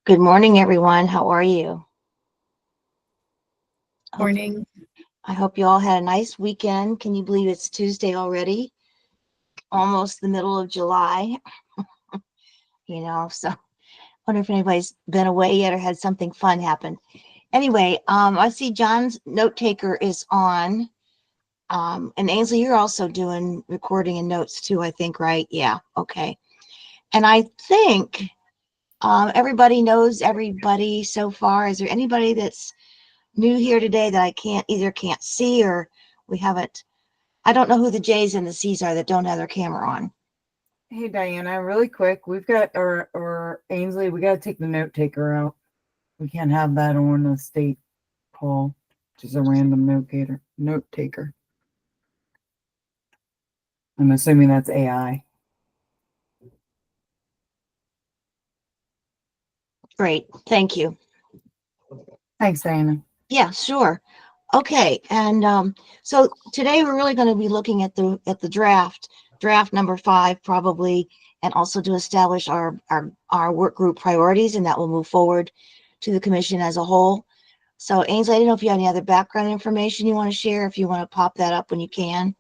Good morning, everyone. How are you? Morning. I hope you all had a nice weekend. Can you believe it's Tuesday already? Almost the middle of July, so wonder if anybody's been away yet or had something fun happen. Anyway, I see John's note taker is on. And Ainsley, you're also doing recording and notes too, I think, right? Yeah, okay. And I think everybody knows everybody so far. Is there anybody that's new here today that I can't see or we haven't? I don't know who the J's and the C's are that don't have their camera on. Hey Diana, really quick, we've got or Ainsley, we got to take the note taker out. We can't have that on the state call, just a random note taker. I'm assuming that's AI. Great, thank you. Thanks, Diana. Yeah, sure. Okay, and so today we're really going to be looking at the draft number 5 probably, and also to establish our work group priorities, and that will move forward to the commission as a whole. So Ainsley, I don't know if you have any other background information you want to share. If you want to pop that up when you can.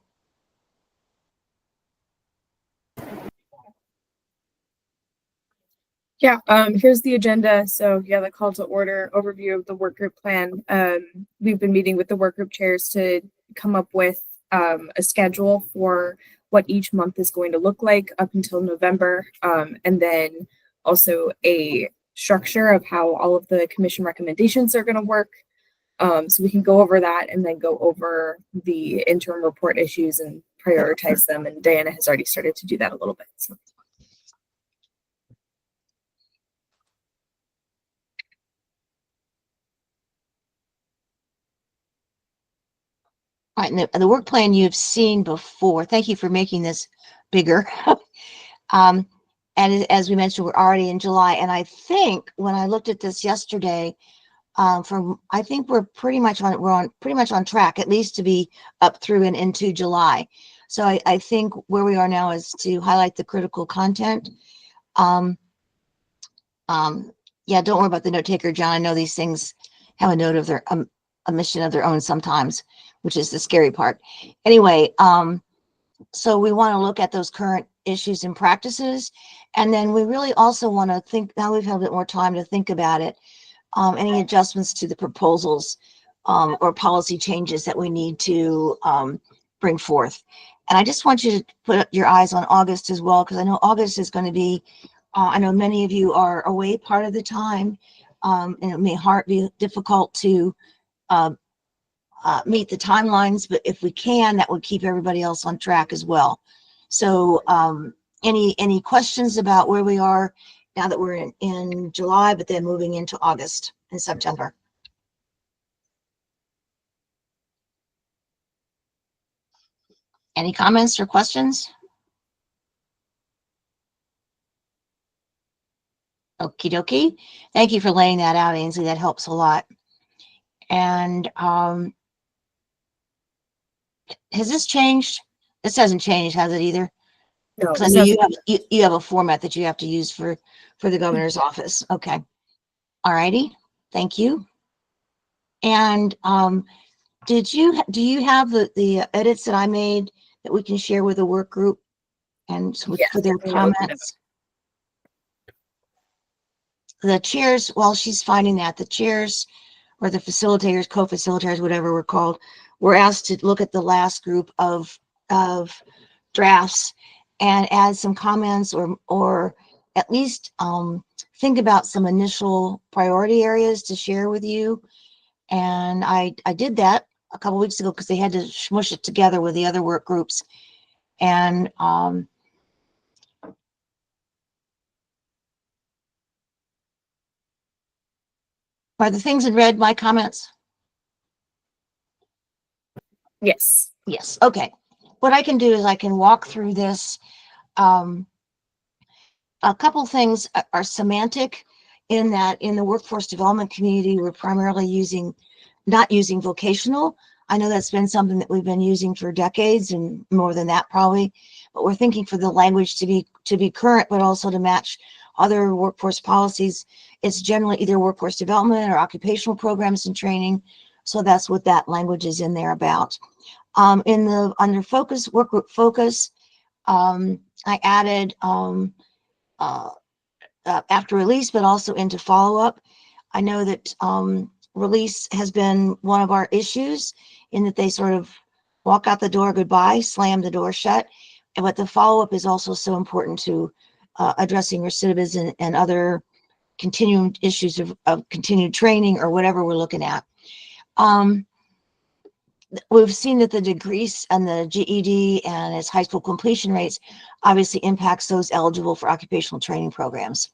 Yeah, here's the agenda. So yeah, the call to order, overview of the work group plan. We've been meeting with the work group chairs to come up with a schedule for what each month is going to look like up until November, and then also a structure of how all of the commission recommendations are going to work. So we can go over that and then go over the interim report issues and prioritize them. And Diana has already started to do that a little bit. So. All right, and the work plan you've seen before. Thank you for making this bigger. And as we mentioned, we're already in July, and I think when I looked at this yesterday, I think we're pretty much on track, at least to be up through and into July. So I think where we are now is to highlight the critical content. Yeah, don't worry about the note taker, John. I know these things have a note of their a mission of their own sometimes, which is the scary part. Anyway, so we want to look at those current issues and practices, and then we really also want to think, now we've had a bit more time to think about it, any adjustments to the proposals or policy changes that we need to bring forth. And I just want you to put your eyes on August as well, because I know August is going to be, I know many of you are away part of the time, and it may be difficult to meet the timelines, but if we can, that would keep everybody else on track as well. So any questions about where we are now that we're in July, but then moving into August and September? Any comments or questions? Okie dokie. Thank you for laying that out, Ainsley. That helps a lot. And has this changed? This hasn't changed, has it either? No, Because I know you have a format that you have to use for the governor's office. Okay. All righty. Thank you. And do you have the edits that I made that we can share with the work group and for their comments? The chairs, while she's finding that, the chairs or the facilitators, co-facilitators, whatever we're called, we're asked to look at the last group of drafts and add some comments or at least think about some initial priority areas to share with you. And I did that a couple weeks ago because they had to smush it together with the other work groups. And are the things in red my comments? Yes. Yes. Okay. What I can do is I can walk through this. A couple things are semantic in that in the workforce development community, we're primarily not using vocational. I know that's been something that we've been using for decades and more than that probably, but we're thinking for the language to be current, but also to match other workforce policies, it's generally either workforce development or occupational programs and training. So that's what that language is in there about. Under focus, work group focus, I added after release, but also into follow-up. I know that release has been one of our issues in that they sort of walk out the door, goodbye, slam the door shut. But the follow-up is also so important to addressing recidivism and other continuing issues of continued training or whatever we're looking at. We've seen that the decrease in the GED and its high school completion rates obviously impacts those eligible for occupational training programs.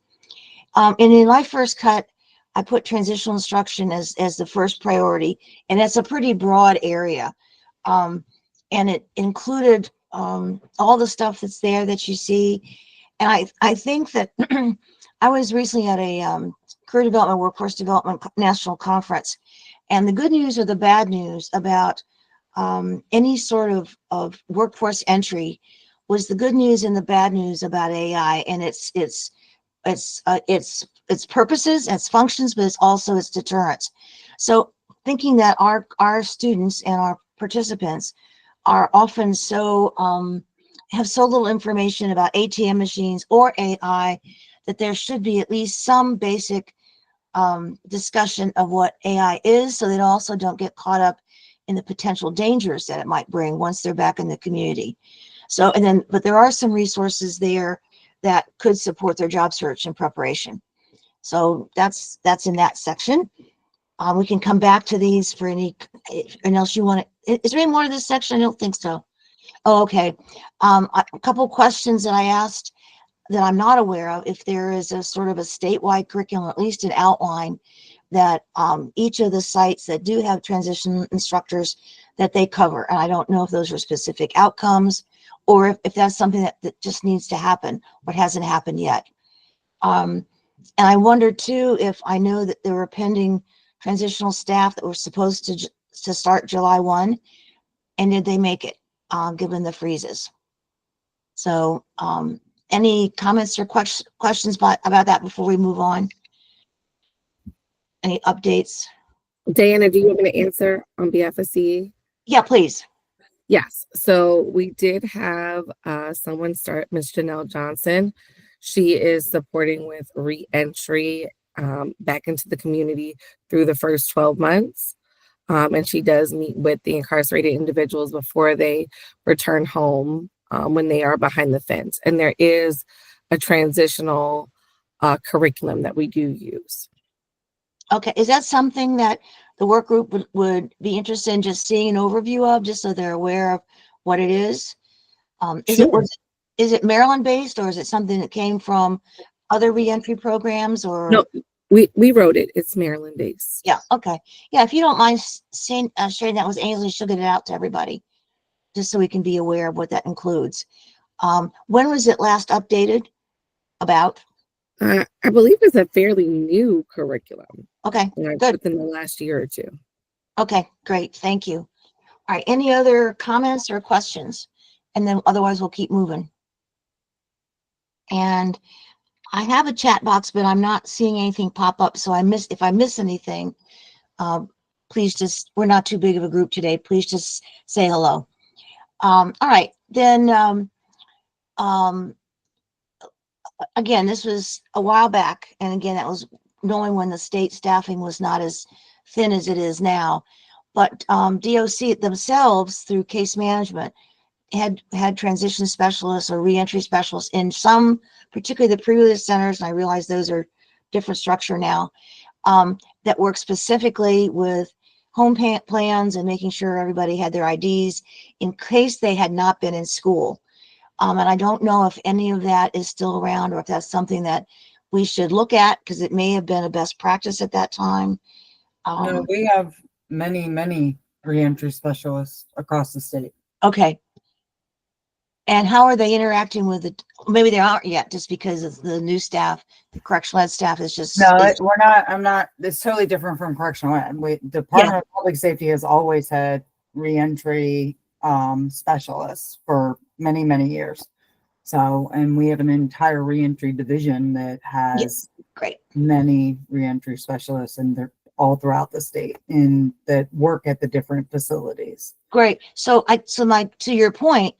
In the Life First cut, I put transitional instruction as the first priority, and it's a pretty broad area. And it included all the stuff that's there that you see. And I think that I was recently at a career development, workforce development national conference. And the good news or the bad news about any sort of workforce entry was the good news and the bad news about AI and its purposes, its functions, but it's also its deterrence. So thinking that our students and our participants are often so have so little information about ATM machines or AI that there should be at least some basic discussion of what AI is, so they also don't get caught up in the potential dangers that it might bring once they're back in the community. So, but there are some resources there that could support their job search and preparation. So that's in that section. We can come back to these for anything else you want to. Is there any more to this section? I don't think so. Oh, okay. A couple questions that I asked that I'm not aware of, if there is a sort of a statewide curriculum, at least an outline that each of the sites that do have transition instructors that they cover. And I don't know if those are specific outcomes or if that's something that just needs to happen, but hasn't happened yet. And I wondered too, if I know that there were pending transitional staff that were supposed to start July 1, and did they make it, given the freezes? So any comments or questions about that before we move on? Any updates? Diana, do you want me to answer on behalf of CE? Yeah, please. Yes. So we did have someone start, Ms. Janelle Johnson. She is supporting with re-entry back into the community through the first 12 months. And she does meet with the incarcerated individuals before they return home when they are behind the fence. And there is a transitional curriculum that we do use. Okay, is that something that the work group would be interested in just seeing an overview of, just so they're aware of what it is? Sure. Is it Maryland based, or is it something that came from other reentry programs? Or No, we wrote it. It's Maryland based. Yeah, okay. Yeah, if you don't mind sharing that with Ainsley, she'll get it out to everybody, just so we can be aware of what that includes. When was it last updated? About? I believe it's a fairly new curriculum. Okay, Like good. within the last year or two. Okay, great. Thank you. All right, any other comments or questions? And then otherwise we'll keep moving. And I have a chat box, but I'm not seeing anything pop up. So if I miss anything, please just, we're not too big of a group today. Please just say hello. All right, then again, this was a while back. And again, that was knowing when the state staffing was not as thin as it is now. But DOC themselves, through case management, had transition specialists or reentry specialists in some, particularly the previous centers, and I realize those are different structure now, that work specifically with home plans and making sure everybody had their IDs in case they had not been in school. And I don't know if any of that is still around or if that's something that we should look at, because it may have been a best practice at that time. No, we have many reentry specialists across the state. Okay. And how are they interacting with it? Maybe they aren't yet, just because of the new staff, the correctional ed staff is just. No, we're not. I'm not. It's totally different from correctional ed. Department of Public Safety has always had reentry specialists for many years. So, and we have an entire reentry division that Yes. has Great. many reentry specialists, and they're all throughout the state and that work at the different facilities. Great. So to your point,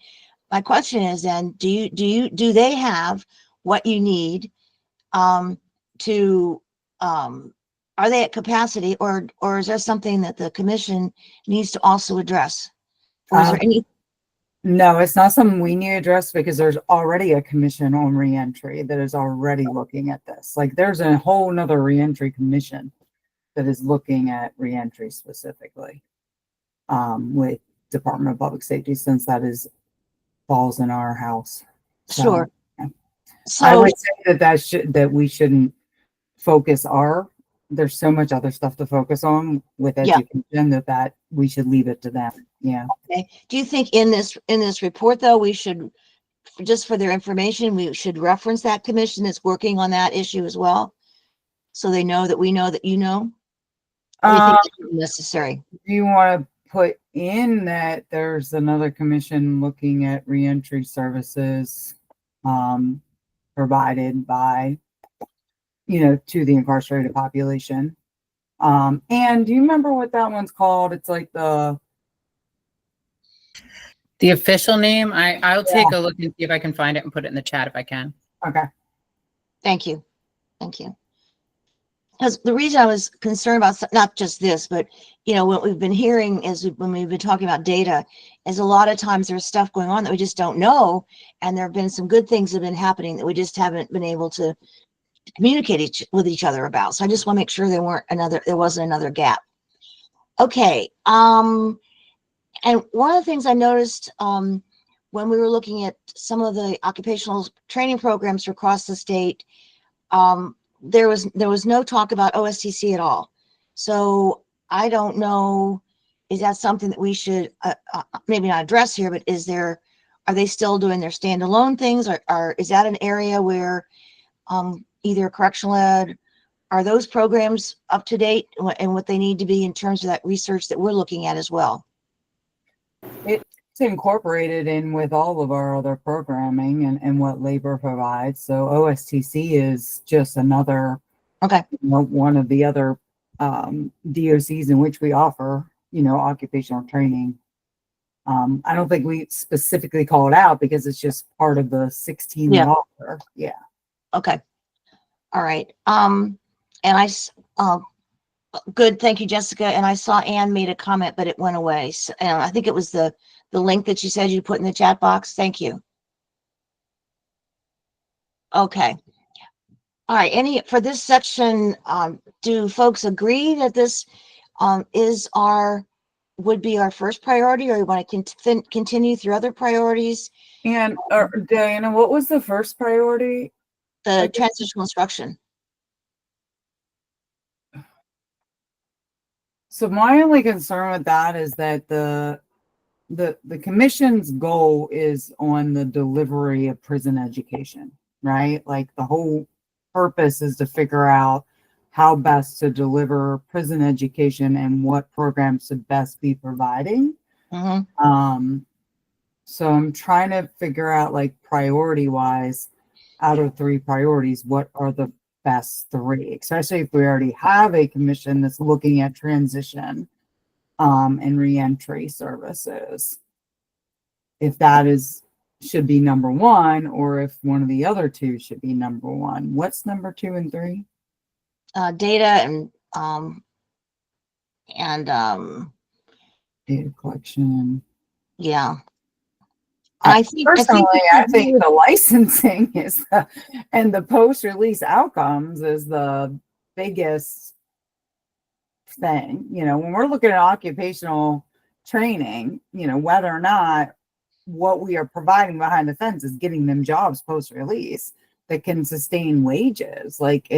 my question is then, do they have what you need, to, are they at capacity, or is there something that the commission needs to also address? Or is there any, No, it's not something we need to address because there's already a commission on reentry that is already looking at this. Like there's a whole nother reentry commission that is looking at reentry specifically, with Department of Public Safety, since that is falls in our house. So, sure. yeah. I So, would say that we shouldn't focus there's so much other stuff to focus on with Yeah. education that we should leave it to them. Yeah. okay. Do you think in this report, though, we should, just for their information, we should reference that commission that's working on that issue as well? So they know that we know that you know? Or do you think that's necessary? Do you want to put in that there's another commission looking at reentry services provided by, to the incarcerated population? And do you remember what that one's called? It's like The official name, I'll take a look and see if I can find it and put it in the chat if I can. okay. Thank you. Thank you. Because the reason I was concerned about not just this, but what we've been hearing is when we've been talking about data, is a lot of times there's stuff going on that we just don't know, and there have been some good things that have been happening that we just haven't been able to communicate with each other about. So I just want to make sure there wasn't another gap. Okay. And one of the things I noticed when we were looking at some of the occupational training programs across the state, there was no talk about OSTC at all. So I don't know, is that something that we should maybe not address here, but are they still doing their standalone things, or is that an area where either correctional ed, are those programs up to date and what they need to be in terms of that research that we're looking at as well? It's incorporated in with all of our other programming and what labor provides. So OSTC is just another, Okay. One of the other DOCs in which we offer, occupational training. I don't think we specifically call it out because it's just part of the 16 Yeah. we offer. Yeah. Okay. All right. Good. Thank you, Jessica. And I saw Ann made a comment, but it went away. So, and I think it was the link that you said you put in the chat box. Thank you. Okay. All right. For this section, do folks agree that this would be our first priority, or you want to continue through other priorities? And Diana, what was the first priority? The transitional instruction. So my only concern with that is that the commission's goal is on the delivery of prison education, right? Like the whole purpose is to figure out how best to deliver prison education and what programs to best be providing. Mm-hmm. So I'm trying to figure out, like, priority wise, out of 3 priorities, what are the best 3, especially if we already have a commission that's looking at transition and reentry services. If that should be number 1, or if one of the other 2 should be number 1. What's number 2 and 3? Data Data collection. Yeah. I think the licensing is and the post-release outcomes is the biggest thing. When we're looking at occupational training, whether or not what we are providing behind the fence is getting them jobs post-release that can sustain wages. Like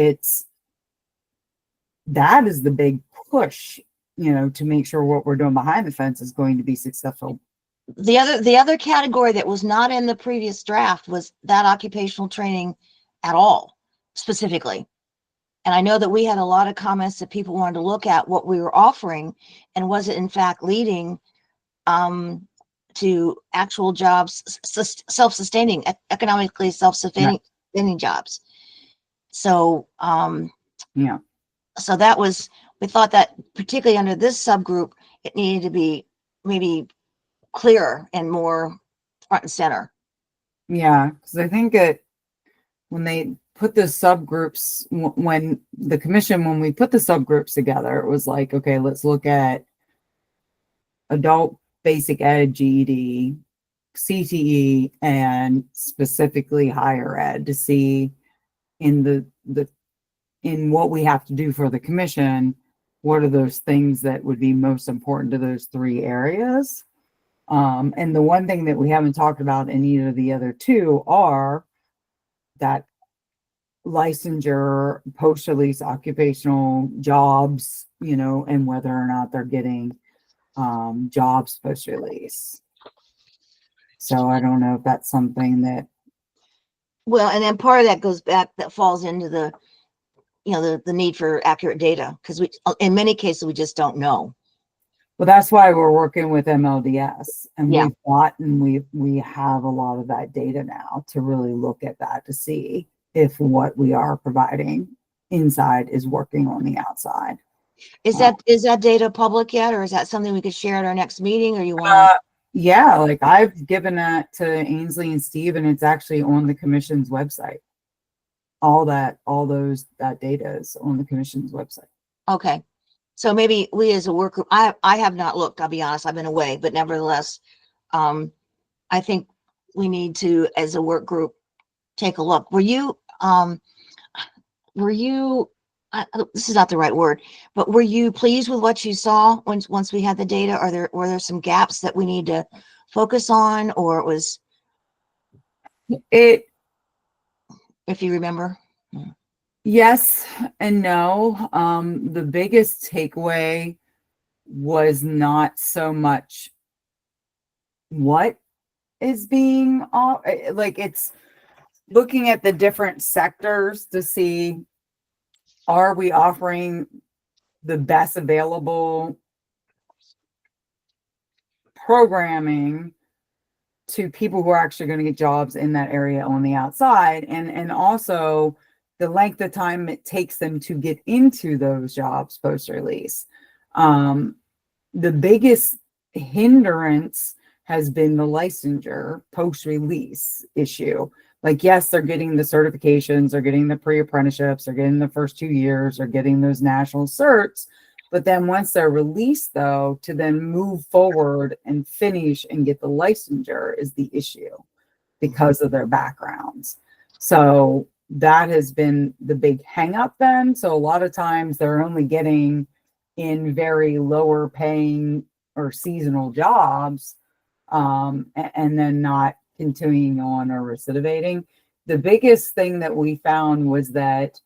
that is the big push, to make sure what we're doing behind the fence is going to be successful. The other category that was not in the previous draft was that occupational training at all, specifically. And I know that we had a lot of comments that people wanted to look at what we were offering, and was it in fact leading to actual jobs, self-sustaining, economically self-sustaining jobs. So, Yeah. so that was, we thought that particularly under this subgroup, it needed to be maybe clearer and more front and center. Yeah, because I think that when they put the subgroups, when the commission, when we put the subgroups together, it was like, okay, let's look at adult basic ed, GED, CTE, and specifically higher ed to see in in what we have to do for the commission, what are those things that would be most important to those three areas. And the one thing that we haven't talked about in either of the other two are that licensure, post-release occupational jobs, you know, and whether or not they're getting jobs post-release. So I don't know if that's something that, Well, and then part of that goes back, that falls into the, you know, the need for accurate data, because we, in many cases, we just don't know. well, that's why we're working with MLDS, and Yeah. we've gotten, we have a lot of that data now to really look at that to see if what we are providing inside is working on the outside. Is that data public yet, or is that something we could share at our next meeting, or you want to? Yeah, like I've given that to Ainsley and Steve, and it's actually on the commission's website. That data is on the commission's website. Okay, so maybe we as a work group, I have not looked, I'll be honest, I've been away, but nevertheless, I think we need to, as a work group, take a look. Were you, this is not the right word, but were you pleased with what you saw once we had the data? Were there some gaps that we need to focus on, or it was, It, if you remember? yes and no. The biggest takeaway was not so much what is being like, it's looking at the different sectors to see, are we offering the best available programming to people who are actually going to get jobs in that area on the outside, and also the length of time it takes them to get into those jobs post-release. The biggest hindrance has been the licensure post-release issue. Like, yes, they're getting the certifications, they're getting the pre-apprenticeships, they're getting the first 2 years, they're getting those national certs. But then once they're released, though, to then move forward and finish and get the licensure is the issue because of their backgrounds. So that has been the big hang up then. So a lot of times they're only getting in very lower paying or seasonal jobs, and then not continuing on or recidivating. The biggest thing that we found was that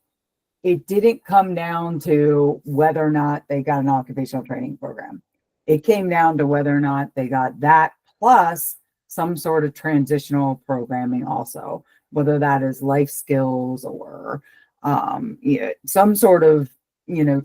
it didn't come down to whether or not they got an occupational training program. It came down to whether or not they got that plus some sort of transitional programming also, whether that is life skills or some sort of,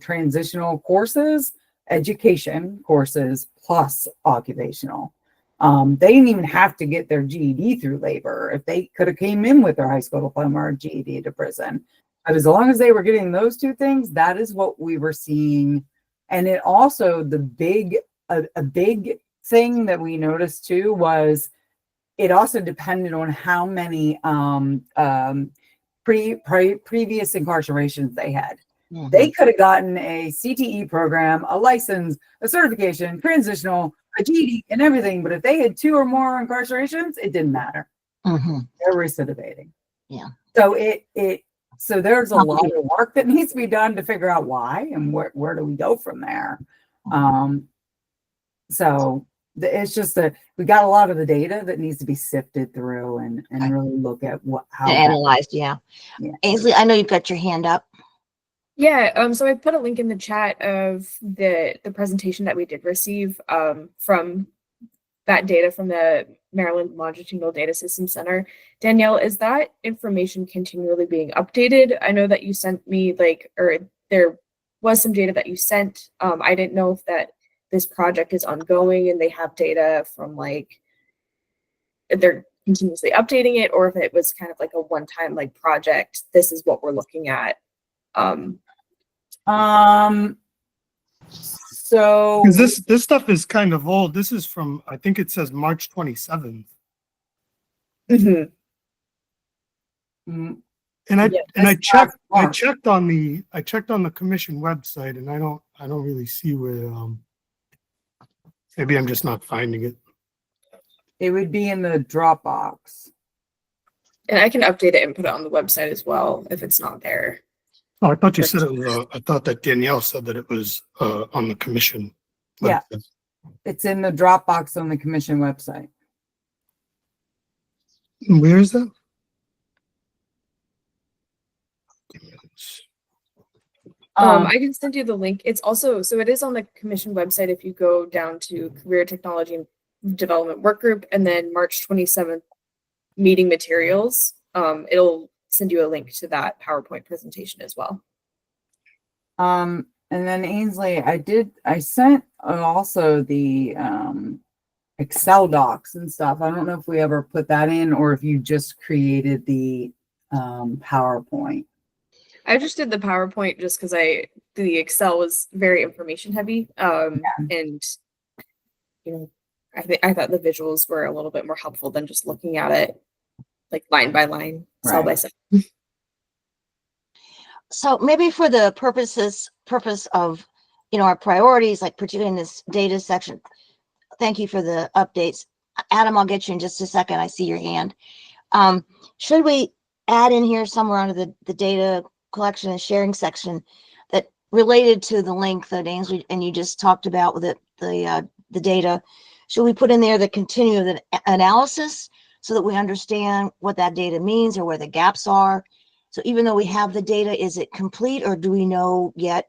transitional courses, education courses plus occupational. They didn't even have to get their GED through labor. If they could have came in with their high school diploma or GED to prison. But as long as they were getting those two things, that is what we were seeing. And it also, a big thing that we noticed too was it also depended on how many previous incarcerations they had. Mhm. They could have gotten a CTE program, a license, a certification, transitional, a GED, and everything. But if they had 2 or more incarcerations, it didn't matter. Mhm. They're recidivating. Yeah. So so there's a lot of work that needs to be done to figure out why and where do we go from there. So it's just that we got a lot of the data that needs to be sifted through and really look at how And analyzed. Yeah. Ainsley, I know you've got your hand up. Yeah, so I put a link in the chat of the presentation that we did receive from that data from the Maryland Longitudinal Data System Center. Danielle, is that information continually being updated? I know that you sent me or there was some data that you sent. I didn't know if that this project is ongoing and they have data from they're continuously updating it, or if it was kind of like a one-time like project. This is what we're looking at. So Because this stuff is kind of old. This is from, I think it says March 27th. Mhm. mm, And I Yeah, and I that's checked last I March. checked on the commission website, and I don't really see where maybe I'm just not finding it. it would be in the Dropbox. And I can update it and put it on the website as well if it's not there. Oh, I thought you said it was I thought that Danielle said that it was on the commission. Yeah. website. It's in the Dropbox on the commission website. Where is that? I can send you the link. It's also, so it is on the commission website. If you go down to Career Technology and Development Work Group and then March 27th meeting materials, it'll send you a link to that PowerPoint presentation as well. And then Ainsley, I sent also the Excel docs and stuff. I don't know if we ever put that in or if you just created the PowerPoint. I just did the PowerPoint just because the Excel was very information heavy. And you know, I thought the visuals were a little bit more helpful than just looking at it like line by line, cell by Right. cell. So maybe for the purpose of, our priorities, like particularly in this data section, thank you for the updates. Adam, I'll get you in just a second. I see your hand. Should we add in here somewhere under the data collection and sharing section that related to the link that Ainsley and you just talked about with the data? Should we put in there the continuum analysis so that we understand what that data means or where the gaps are? So even though we have the data, is it complete, or do we know yet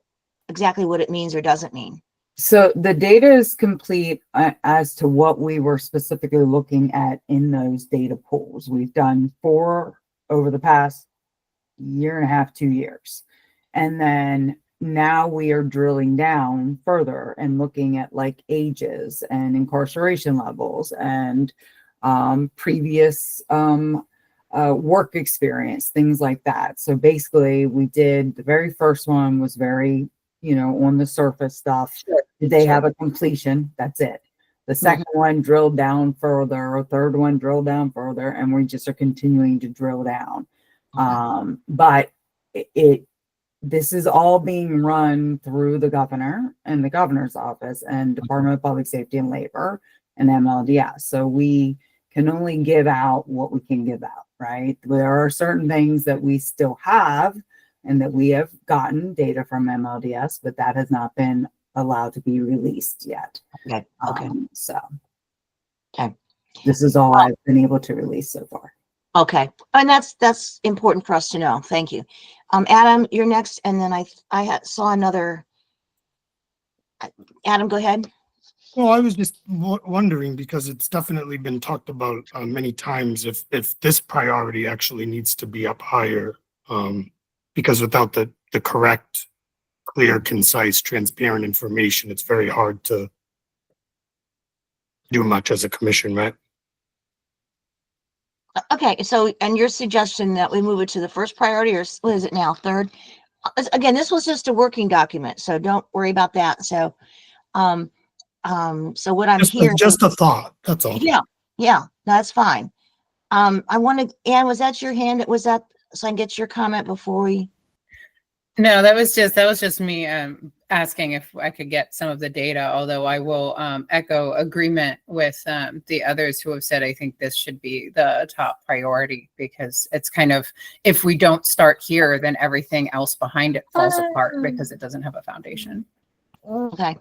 exactly what it means or doesn't mean? So the data is complete as to what we were specifically looking at in those data pools. We've done 4 over the past year and a half, 2 years. And then now we are drilling down further and looking at like ages and incarceration levels and previous work experience, things like that. So basically we did, the very first one was very, on the surface stuff. Did they have a completion? That's it. The second one drilled down further, third one drilled down further, and we just are continuing to drill down. But this is all being run through the governor and the governor's office and Department of Public Safety and Labor and MLDS. So we can only give out what we can give out, right? There are certain things that we still have and that we have gotten data from MLDS, but that has not been allowed to be released yet. Okay. Okay. So Okay. this is all I've been able to release so far. Okay. And that's important for us to know. Thank you. Adam, you're next. And then I saw another. Adam, go ahead. Well, I was just wondering, because it's definitely been talked about many times, if this priority actually needs to be up higher, because without the correct, clear, concise, transparent information, it's very hard to do much as a commission, right? Okay. So, and your suggestion that we move it to the first priority, or what is it now? Third? Again, this was just a working document, so don't worry about that. So, so what I'm hearing. Just a thought, that's all. Yeah, that's fine. I want to, Anne, was that your hand that was up? So I can get your comment before we. No, that was just me asking if I could get some of the data, although I will echo agreement with the others who have said I think this should be the top priority, because it's kind of, if we don't start here, then everything else behind it falls apart because it doesn't have a foundation. Okay.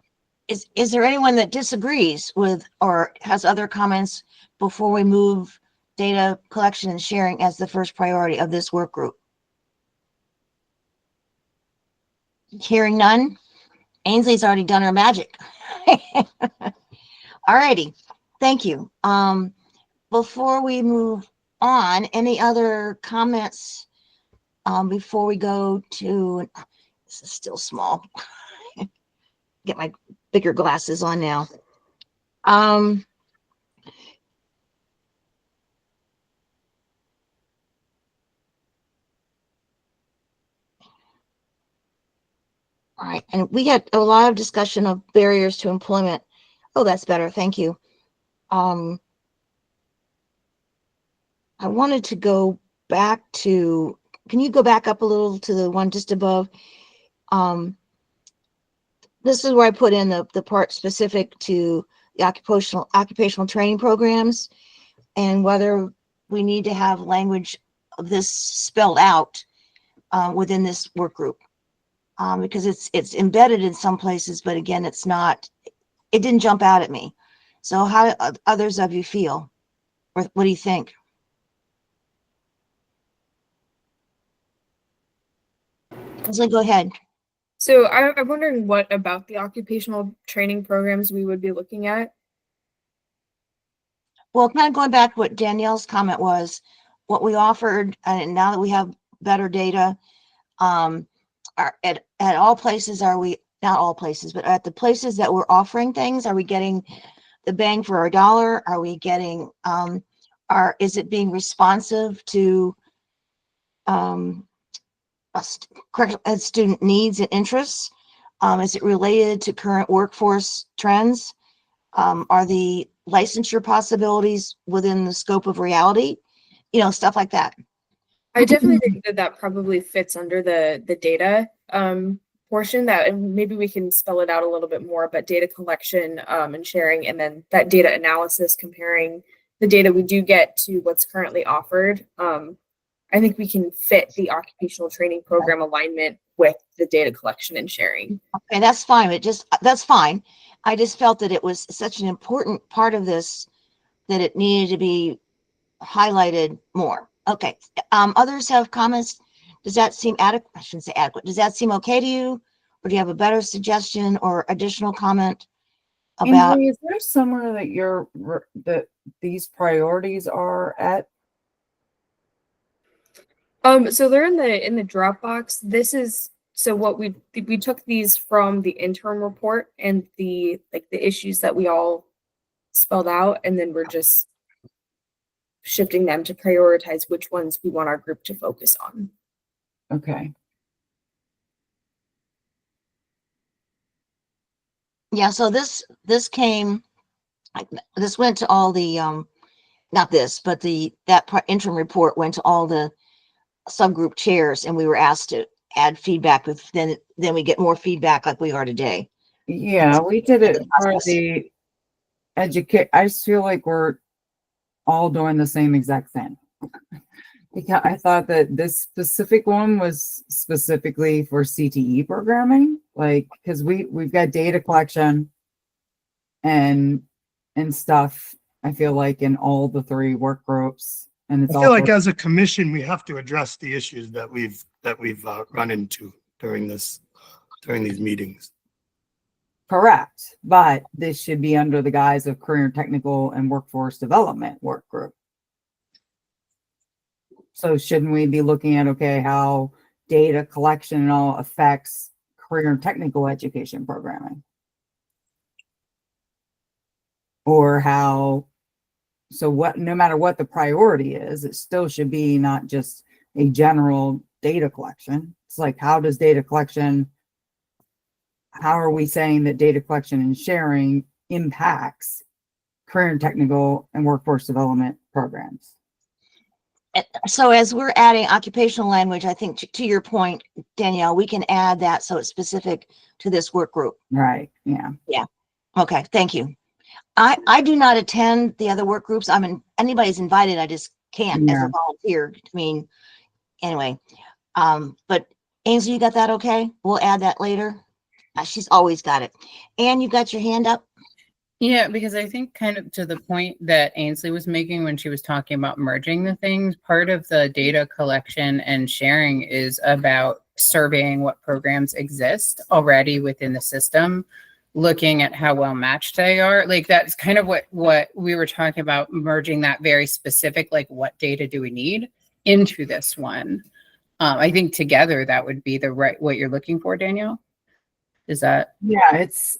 Is there anyone that disagrees with or has other comments before we move data collection and sharing as the first priority of this work group? Hearing none, Ainsley's already done her magic. All righty, thank you. Before we move on, any other comments before we go to, this is still small. Get my bigger glasses on now. All right, and we had a lot of discussion of barriers to employment. Oh, that's better. Thank you. I wanted to go back to, can you go back up a little to the one just above? This is where I put in the part specific to the occupational training programs and whether we need to have language of this spelled out within this work group. Because it's embedded in some places, but again, it didn't jump out at me. So how do others of you feel? Or what do you think? Leslie, go ahead. So I'm wondering what about the occupational training programs we would be looking at. Well, kind of going back to what Danielle's comment was, what we offered, and now that we have better data, are at all places, are we, not all places, but at the places that we're offering things, are we getting the bang for our dollar? Are we getting, is it being responsive to student needs and interests? Is it related to current workforce trends? Are the licensure possibilities within the scope of reality? Stuff like that. I definitely think that probably fits under the data portion, that, and maybe we can spell it out a little bit more, but data collection and sharing, and then that data analysis, comparing the data we do get to what's currently offered. I think we can fit the occupational training program alignment with the data collection and sharing. Okay, that's fine. That's fine. I just felt that it was such an important part of this that it needed to be highlighted more. Okay. Others have comments. Does that seem adequate? I shouldn't say adequate. Does that seem okay to you? Or do you have a better suggestion or additional comment about? Ainsley, is there somewhere that that these priorities are at? So they're in the Dropbox. This is, so what we took these from the interim report and the issues that we all spelled out, and then we're just shifting them to prioritize which ones we want our group to focus on. Okay. Yeah, so this went to all the not this, but that interim report went to all the subgroup chairs, and we were asked to add feedback with then we get more feedback like we are today. Yeah, we did it for the educate. I just feel like we're all doing the same exact thing. Because I thought that this specific one was specifically for CTE programming, like, because we've got data collection and stuff. I feel like in all the three work groups, and it's I feel all like as a commission, we have to address the issues that we've run into during these meetings. correct. But this should be under the guise of career technical and workforce development work group. So shouldn't we be looking at, okay, how data collection and all affects career and technical education programming? Or how, so what, no matter what the priority is, it still should be not just a general data collection. It's like, how does data collection, how are we saying that data collection and sharing impacts career and technical and workforce development programs? So as we're adding occupational language, I think to your point, Danielle, we can add that so it's specific to this work group. Right. Yeah. Okay, thank you. I do not attend the other work groups. Anybody's invited. I just can't as Yeah. a volunteer. I mean, anyway, but Ainsley, you got that okay? We'll add that later. She's always got it. Anne, you got your hand up? Yeah, because I think kind of to the point that Ainsley was making when she was talking about merging the things, part of the data collection and sharing is about surveying what programs exist already within the system, looking at how well matched they are. Like that's kind of what we were talking about, merging that very specific, like what data do we need into this one. I think together that would be the right, what you're looking for, Danielle? Is that? Yeah, it's,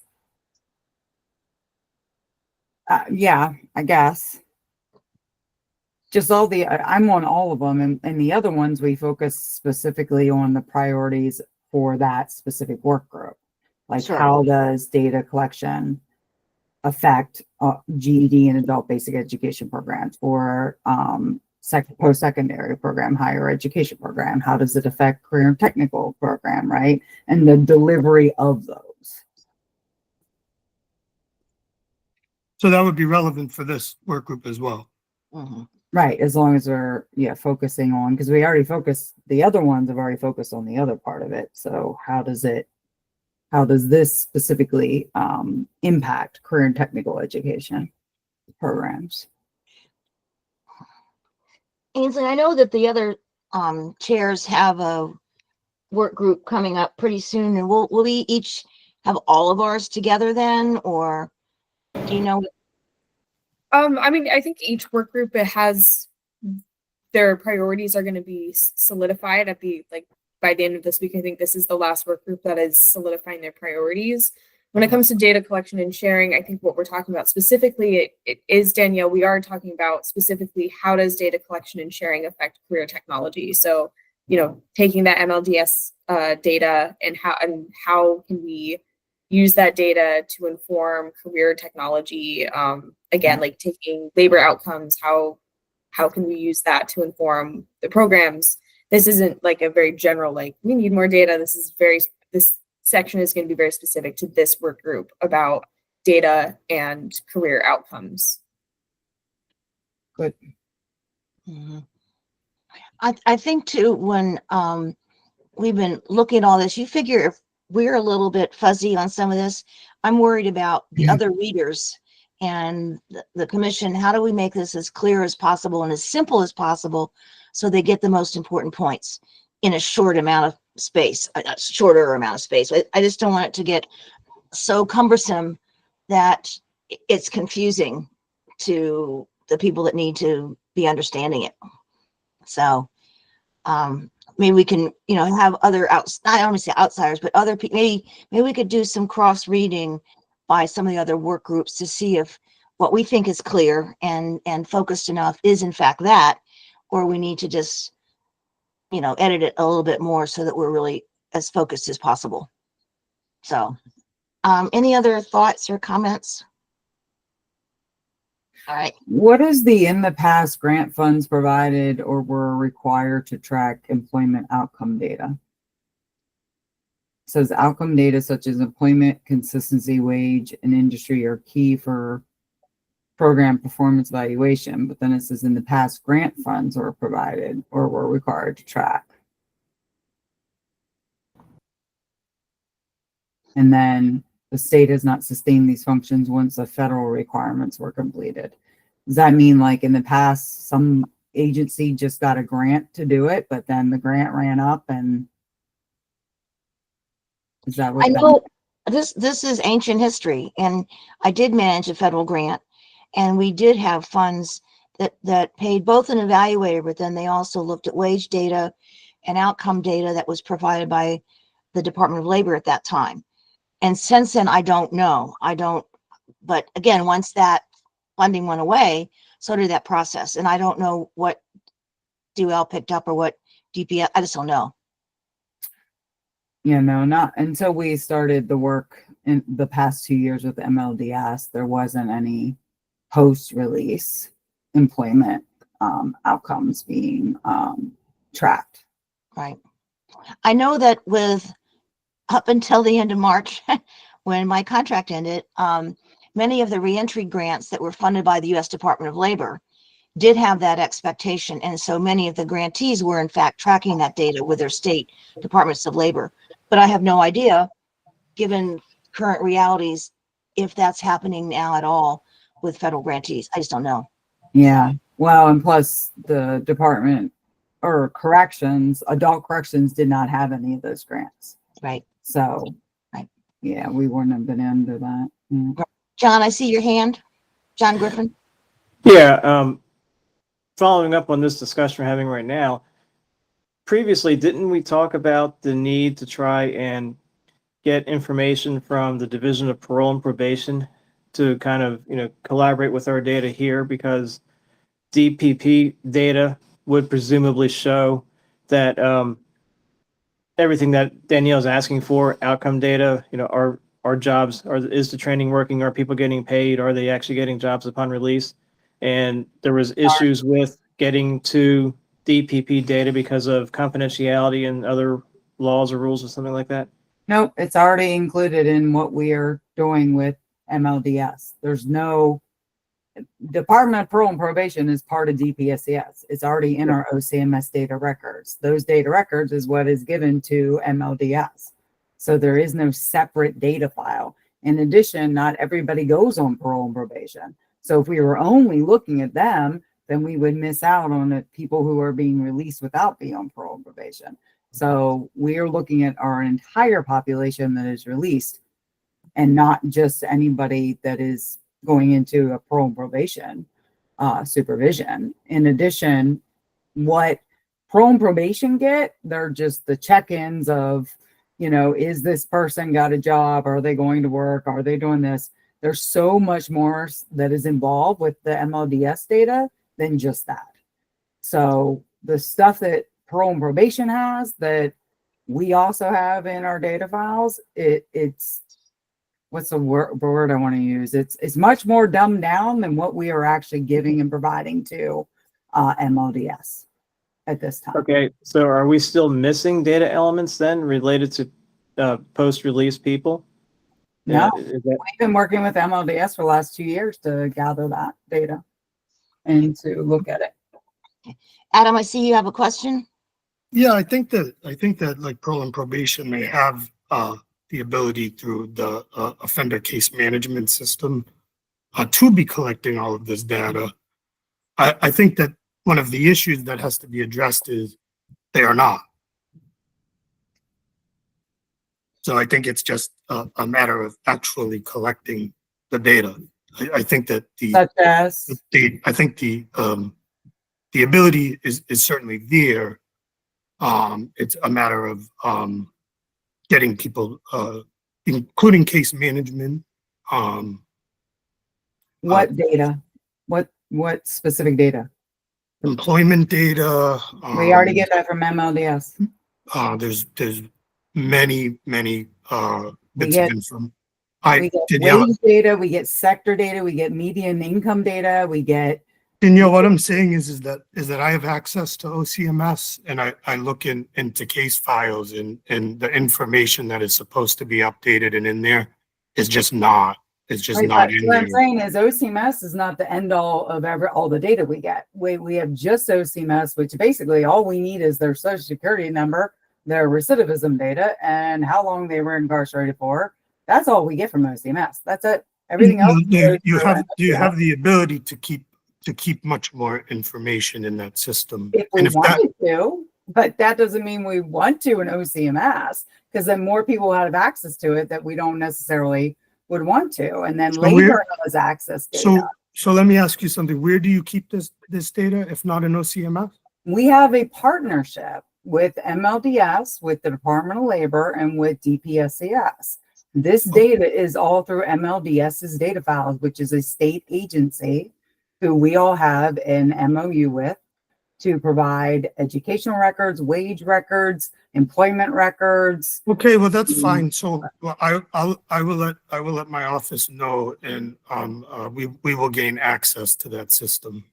yeah, I guess. Just all the, I'm on all of them, and the other ones we focus specifically on the priorities for that specific work group. Like, Sure. how does data collection affect GED and adult basic education programs, or post-secondary program, higher education program? How does it affect career and technical program, right? And the delivery of those. So that would be relevant for this work group as well. Mhm. Right, as long as we're focusing on, because we already focused, the other ones have already focused on the other part of it. So how does this specifically impact career and technical education programs? Ainsley, I know that the other chairs have a work group coming up pretty soon, and will we each have all of ours together then, or do you know? I mean, I think each work group, it has their priorities are going to be solidified at the by the end of this week. I think this is the last work group that is solidifying their priorities. When it comes to data collection and sharing, I think what we're talking about specifically, it is, Danielle, we are talking about specifically how does data collection and sharing affect career technology. So, taking that MLDS data and how can we use that data to inform career technology. Again, like taking labor outcomes, how can we use that to inform the programs? This isn't like a very general, like, we need more data. This section is going to be very specific to this work group about data and career outcomes. Good. Mhm. I think too, when we've been looking at all this, you figure if we're a little bit fuzzy on some of this, I'm worried about the other readers and the commission. How do we make this as clear as possible and as simple as possible so they get the most important points in a short amount of space, a shorter amount of space? I just don't want it to get so cumbersome that it's confusing to the people that need to be understanding it. So maybe we can, have other I don't want to say outsiders, but other people, maybe we could do some cross reading by some of the other work groups to see if what we think is clear and focused enough is in fact that, or we need to just, edit it a little bit more so that we're really as focused as possible. So, any other thoughts or comments? All right. What is the in the past grant funds provided or were required to track employment outcome data? It says outcome data such as employment, consistency, wage, and industry are key for program performance evaluation, but then it says in the past grant funds were provided or were required to track. And then the state has not sustained these functions once the federal requirements were completed. Does that mean like in the past, some agency just got a grant to do it, but then the grant ran up and is that what I that know this is ancient history, and I did manage a federal grant, and we did have funds that paid both an evaluator, but then they also looked at wage data and outcome data that was provided by the Department of Labor at that time. And since then, I don't know. But again, once that funding went away, so did that process. And I don't know what DUL picked up or what DPS, I just don't know. Yeah, no, not until we started the work in the past 2 years with MLDS, there wasn't any post-release employment outcomes being tracked. Right. I know that up until the end of March, when my contract ended, many of the reentry grants that were funded by the U.S. Department of Labor did have that expectation. And so many of the grantees were in fact tracking that data with their state departments of labor. But I have no idea, given current realities, if that's happening now at all with federal grantees. I just don't know. Yeah, well, and plus the department or adult corrections did not have any of those grants. Right. So, Right. Yeah, we wouldn't have been under that. Yeah. John, I see your hand. John Griffin. Yeah, following up on this discussion we're having right now, previously, didn't we talk about the need to try and get information from the Division of Parole and Probation to kind of, collaborate with our data here, because DPP data would presumably show that everything that Danielle's asking for, outcome data, are jobs, is the training working? Are people getting paid? Are they actually getting jobs upon release? And there was issues with getting to DPP data because of confidentiality and other laws or rules or something like that. Nope, it's already included in what we are doing with MLDS. There's no Department of Parole and Probation is part of DPSCS. It's already in our OCMS data records. Those data records is what is given to MLDS. So there is no separate data file. In addition, not everybody goes on parole and probation. So if we were only looking at them, then we would miss out on the people who are being released without being on parole and probation. So we are looking at our entire population that is released and not just anybody that is going into a parole and probation supervision. In addition, what parole and probation get, they're just the check-ins of, is this person got a job? Are they going to work? Are they doing this? There's so much more that is involved with the MLDS data than just that. So the stuff that parole and probation has that we also have in our data files, it's what's the word I want to use? It's much more dumbed down than what we are actually giving and providing to MLDS at this time. Okay, so are we still missing data elements then related to post-release people? No, Is that- we've been working with MLDS for the last 2 years to gather that data and to look at it. Adam, I see you have a question. Yeah, I think that like parole and probation may have the ability through the offender case management system to be collecting all of this data. I think that one of the issues that has to be addressed is they are not. So I think it's just a matter of actually collecting the data. I think that Such as, I think the ability is certainly there. It's a matter of getting people, including case management. what data? What specific data? Employment data. We already get that from MLDS. There's many We bits get- of info. We get Danielle, wage data, we get sector data, we get median income data, we get, what I'm saying is that I have access to OCMS and I look into case files and the information that is supposed to be updated and in there is just not. It's just right, not but in what I'm there. saying is OCMS is not the end all of all the data we get. We have just OCMS, which basically all we need is their social security number, their recidivism data, and how long they were incarcerated for. That's all we get from OCMS. That's it. Everything else. You have the ability to keep much more information in that system. If we And if that, wanted to, but that doesn't mean we want to in OCMS, because then more people have access to it that we don't necessarily would want to. And then So labor has access data. so let me ask you something. Where do you keep this data if not in OCMS? We have a partnership with MLDS, with the Department of Labor, and with DPSCS. This data is all through MLDS's data files, which is a state agency who we all have an MOU with to provide educational records, wage records, employment records. Okay, well, that's fine. So well, I will let my office know and we will gain access to that system.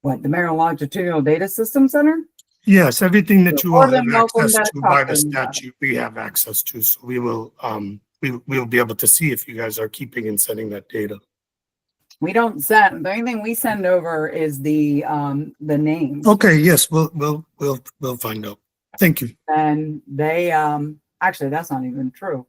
What, the Maryland Longitudinal Data System Center? Yes, everything that you More all than have welcome access to to by talk the to me about it. statute, we have access to. So we will be able to see if you guys are keeping and sending that data. We don't send, the only thing we send over is the names. Okay, yes, we'll find out. Thank you. And they, actually, that's not even true.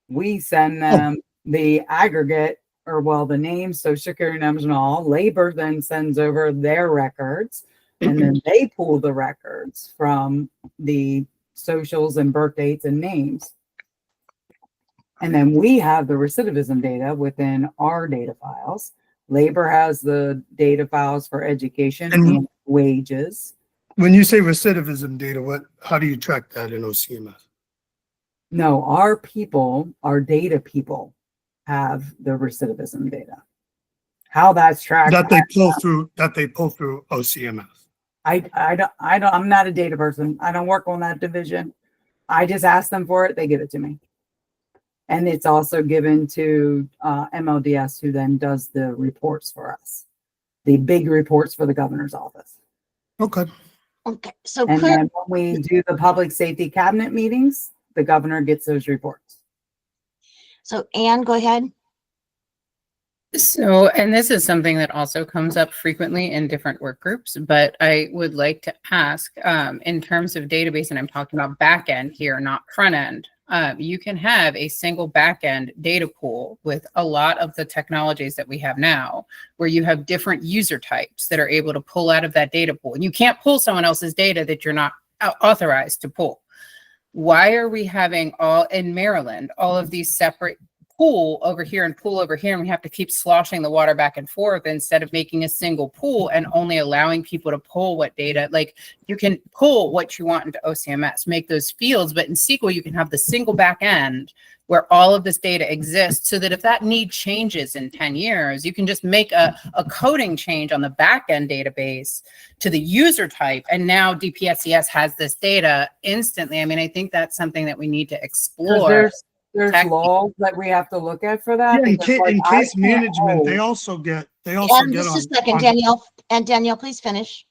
We send Oh. them the aggregate, or well, the names, social security numbers and all. Labor then sends over their records, and then they pull the records from the socials and birth dates and names. And then we have the recidivism data within our data files. Labor has the data files for education And- and wages. When you say recidivism data, how do you track that in OCMS? No, our people, our data people have the recidivism data. How that's tracked. That they pull through OCMS. I'm not a data person. I don't work on that division. I just ask them for it. They give it to me. And it's also given to MLDS, who then does the reports for us, the big reports for the governor's office. Okay. Okay, so And clear, then when we do the public safety cabinet meetings, the governor gets those reports. so Anne, go ahead. So, and this is something that also comes up frequently in different work groups, but I would like to ask, in terms of database, and I'm talking about back end here, not front end. You can have a single back end data pool with a lot of the technologies that we have now, where you have different user types that are able to pull out of that data pool. And you can't pull someone else's data that you're not authorized to pull. Why are we having all in Maryland, all of these separate pool over here and pool over here, and we have to keep sloshing the water back and forth instead of making a single pool and only allowing people to pull what data? Like, you can pull what you want into OCMS, make those fields, but in SQL you can have the single back end where all of this data exists, so that if that need changes in 10 years, you can just make a coding change on the back end database to the user type, and now DPSCS has this data instantly. I mean, I think that's something that we need to explore. There's Tech- laws that we have to look at for that. Yeah, in because, like, in I case can't management, they hold- also get And just a second, on- Danielle, and Danielle, please finish.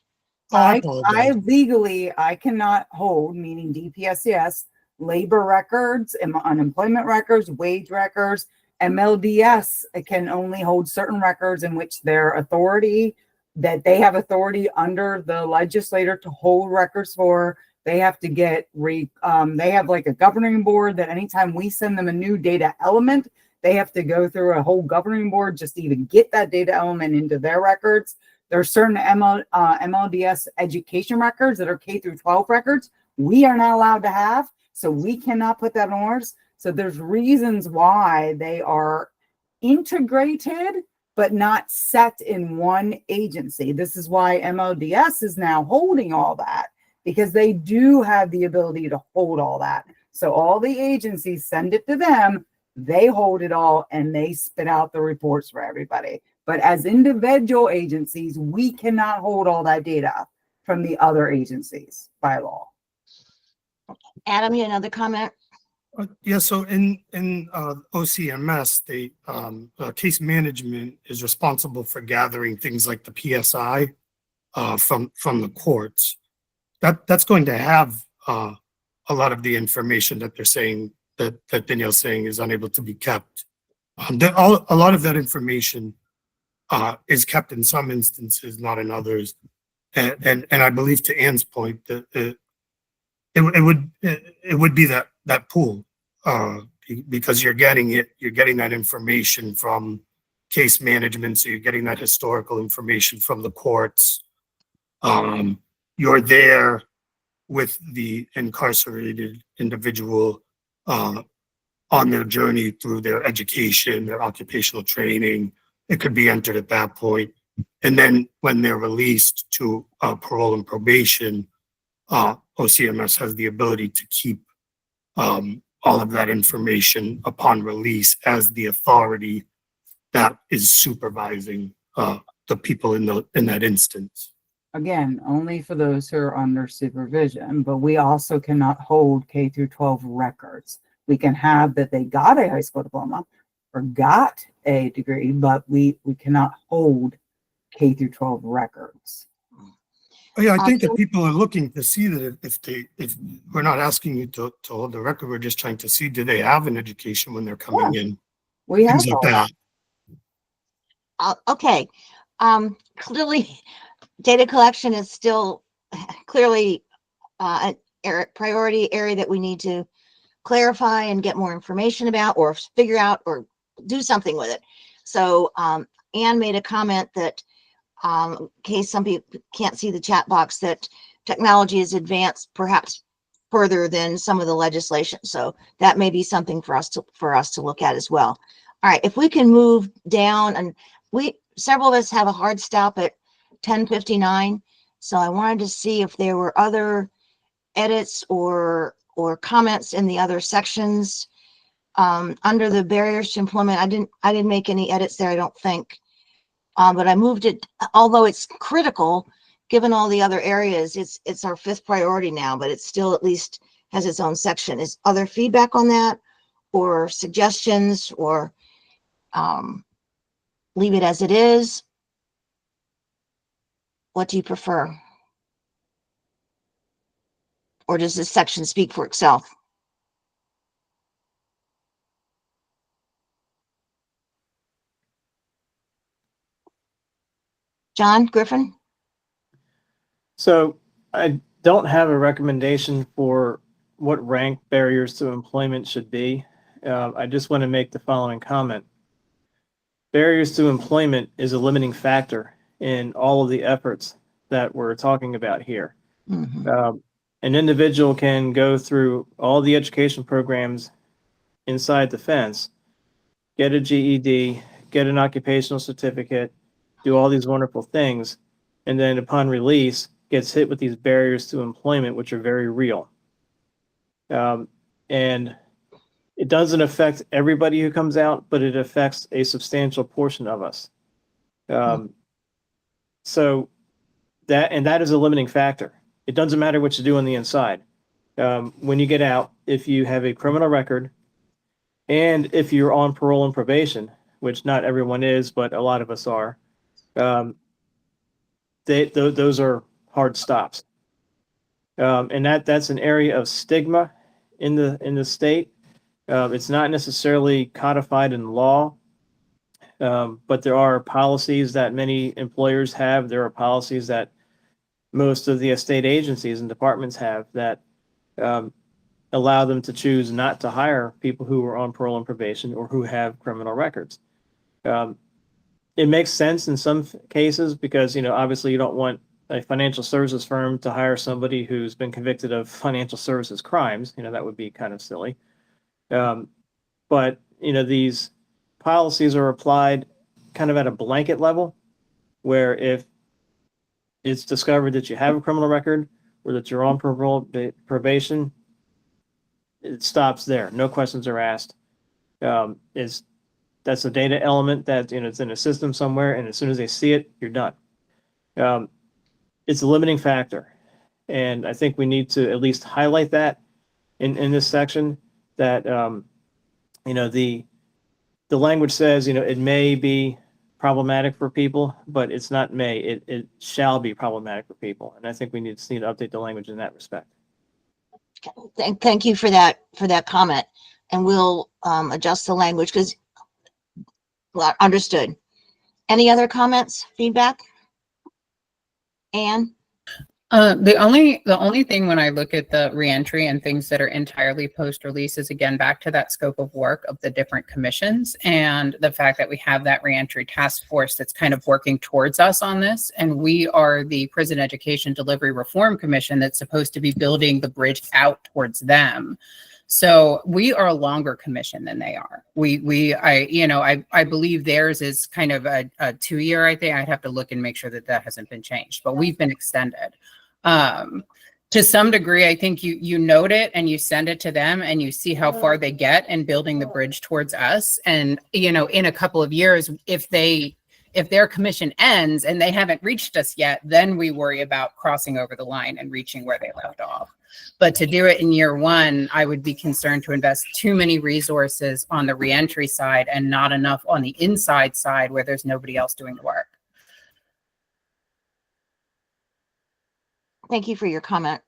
Oh, I I apologize. legally, I cannot hold, meaning DPSCS, labor records, unemployment records, wage records. MLDS can only hold certain records in which their authority, that they have authority under the legislator to hold records for. They have to get they have like a governing board that anytime we send them a new data element, they have to go through a whole governing board just to even get that data element into their records. There are certain MLDS education records that are K through 12 records we are not allowed to have, so we cannot put that on ours. So there's reasons why they are integrated but not set in one agency. This is why MLDS is now holding all that, because they do have the ability to hold all that. So all the agencies send it to them, they hold it all, and they spit out the reports for everybody. But as individual agencies, we cannot hold all that data from the other agencies by law. Adam, you had another comment? Yeah, so in OCMS, case management is responsible for gathering things like the PSI from the courts. That's going to have a lot of the information that they're saying, that Danielle's saying is unable to be kept. A lot of that information is kept in some instances, not in others. And I believe, to Ann's point, that it would be that pool, because you're getting that information from case management, so you're getting that historical information from the courts. You're there with the incarcerated individual on their journey through their education, their occupational training. It could be entered at that point. And then when they're released to parole and probation, OCMS has the ability to keep all of that information upon release as the authority that is supervising the people in that instance. Again, only for those who are under supervision, but we also cannot hold K through 12 records. We can have that they got a high school diploma or got a degree, but we cannot hold K through 12 records. Oh, yeah, I think that people are looking to see that if we're not asking you to hold the record, we're just trying to see, do they have an education when they're coming in? We have Things like all that. Okay, clearly, data collection is still clearly an priority area that we need to clarify and get more information about, or figure out, or do something with it. So Anne made a comment that, in case some people can't see the chat box, that technology is advanced perhaps further than some of the legislation. So that may be something for us to look at as well. All right, if we can move down, and several of us have a hard stop at 10:59. So I wanted to see if there were other edits or comments in the other sections. Under the barriers to employment, I didn't make any edits there, I don't think. But I moved it, although it's critical, given all the other areas, it's our 5th priority now, but it still at least has its own section. Is other feedback on that or suggestions, or leave it as it is? What do you prefer? Or does this section speak for itself? John Griffin? So I don't have a recommendation for what rank barriers to employment should be. I just want to make the following comment. Barriers to employment is a limiting factor in all of the efforts that we're talking about here. Mhm. An individual can go through all the education programs inside the fence, get a GED, get an occupational certificate, do all these wonderful things, and then upon release gets hit with these barriers to employment, which are very real. And it doesn't affect everybody who comes out, but it affects a substantial portion of us. So that is a limiting factor. It doesn't matter what you do on the inside. When you get out, if you have a criminal record, and if you're on parole and probation, which not everyone is, but a lot of us are, those are hard stops. And that's an area of stigma in the state. It's not necessarily codified in law, but there are policies that many employers have. There are policies that most of the state agencies and departments have that allow them to choose not to hire people who are on parole and probation or who have criminal records. It makes sense in some cases because, obviously you don't want a financial services firm to hire somebody who's been convicted of financial services crimes. That would be kind of silly. But, these policies are applied kind of at a blanket level where if it's discovered that you have a criminal record or that you're on probation, it stops there. No questions are asked. That's a data element that it's in a system somewhere, and as soon as they see it, you're done. It's a limiting factor, and I think we need to at least highlight that in this section. That the language says it may be problematic for people, but it's not may. It shall be problematic for people, and I think we need to update the language in that respect. Thank you for that comment, and we'll adjust the language because understood. Any other comments, feedback? Anne? The only thing when I look at the reentry and things that are entirely post-release is again back to that scope of work of the different commissions and the fact that we have that reentry task force that's kind of working towards us on this. And we are the Prison Education Delivery Reform Commission that's supposed to be building the bridge out towards them. So we are a longer commission than they are. I believe theirs is kind of a 2-year, I think. I'd have to look and make sure that hasn't been changed, but we've been extended. To some degree, I think you note it and you send it to them and you see how far they get in building the bridge towards us. And, in a couple of years, if their commission ends and they haven't reached us yet, then we worry about crossing over the line and reaching where they left off. But to do it in year 1, I would be concerned to invest too many resources on the reentry side and not enough on the inside side where there's nobody else doing the work. Thank you for your comment.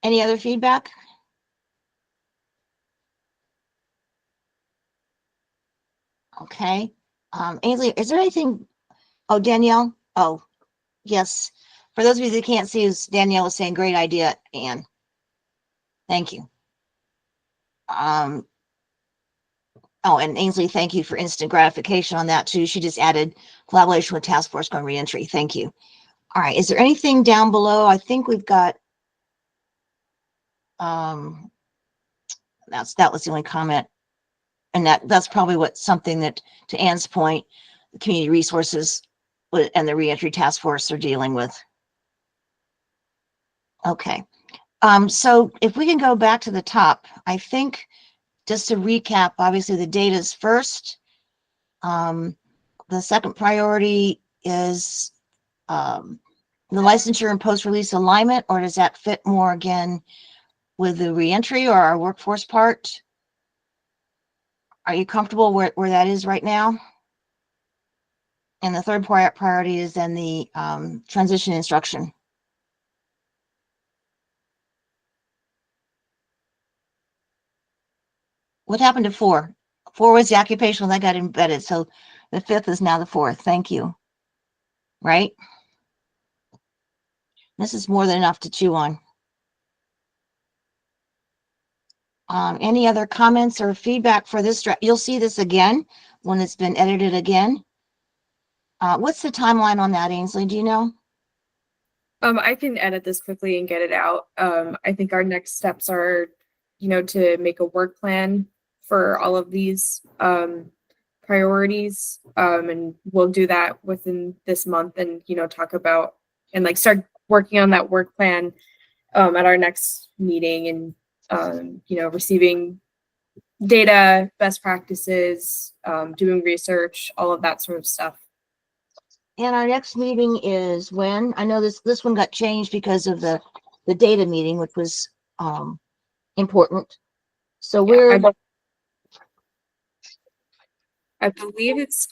Any other feedback? Okay. Ainsley, is there anything? Oh, Danielle? Oh, yes. For those of you that can't see, Danielle was saying, great idea, Anne. Thank you. Oh, and Ainsley, thank you for instant gratification on that too. She just added collaboration with Task Force on Reentry. Thank you. All right. Is there anything down below? I think we've got, that was the only comment. And that's probably something that, to Anne's point, the community resources and the reentry task force are dealing with. Okay. So if we can go back to the top, I think just to recap, obviously the data is first. The second priority is the licensure and post-release alignment, or does that fit more again with the reentry or our workforce part? Are you comfortable where that is right now? And the third priority is then the transition instruction. What happened to 4? 4 was the occupational that got embedded. So the 5th is now the 4th. Thank you. Right? This is more than enough to chew on. Any other comments or feedback for this draft? You'll see this again when it's been edited again. What's the timeline on that, Ainsley? Do you know? I can edit this quickly and get it out. I think our next steps are, to make a work plan for all of these priorities. And we'll do that within this month and, talk about and like start working on that work plan at our next meeting and, receiving data, best practices, doing research, all of that sort of stuff. And our next meeting is when? I know this one got changed because of the data meeting, which was important. So I believe it's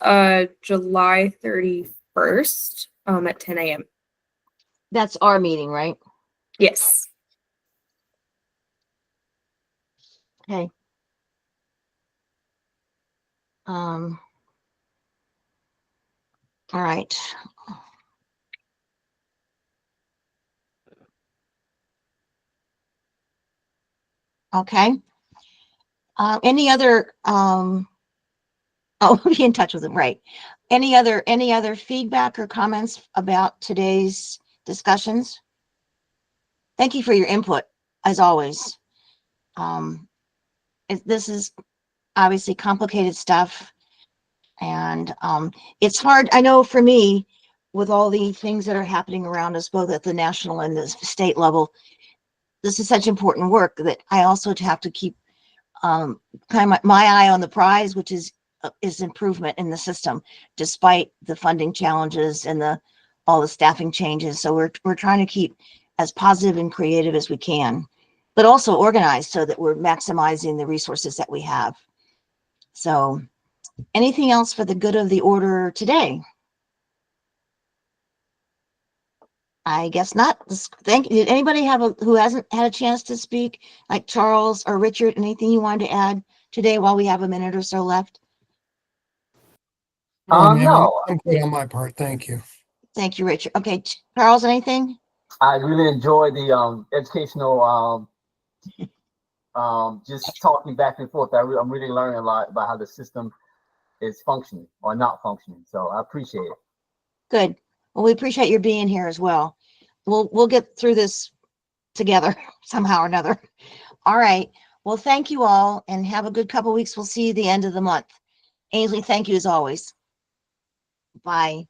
July 31st at 10 a.m. That's our meeting, right? Yes. Okay. All right. Okay. Any other oh, be in touch with them, right? Any other feedback or comments about today's discussions? Thank you for your input, as always. This is obviously complicated stuff, and it's hard. I know for me, with all the things that are happening around us, both at the national and the state level, this is such important work that I also have to keep kind of my eye on the prize, which is improvement in the system, despite the funding challenges and all the staffing changes. So we're trying to keep as positive and creative as we can, but also organized so that we're maximizing the resources that we have. So anything else for the good of the order today? I guess not. Did anybody who hasn't had a chance to speak, like Charles or Richard, anything you wanted to add today while we have a minute or so left? No, I'm good on my part. Thank you. Thank you, Richard. Okay, Charles, anything? I really enjoy the educational just talking back and forth. I'm really learning a lot about how the system is functioning or not functioning. So I appreciate it. Good. Well, we appreciate your being here as well. We'll get through this together somehow or another. All right. Well, thank you all and have a good couple weeks. We'll see you the end of the month. Ainsley, thank you as always. Bye.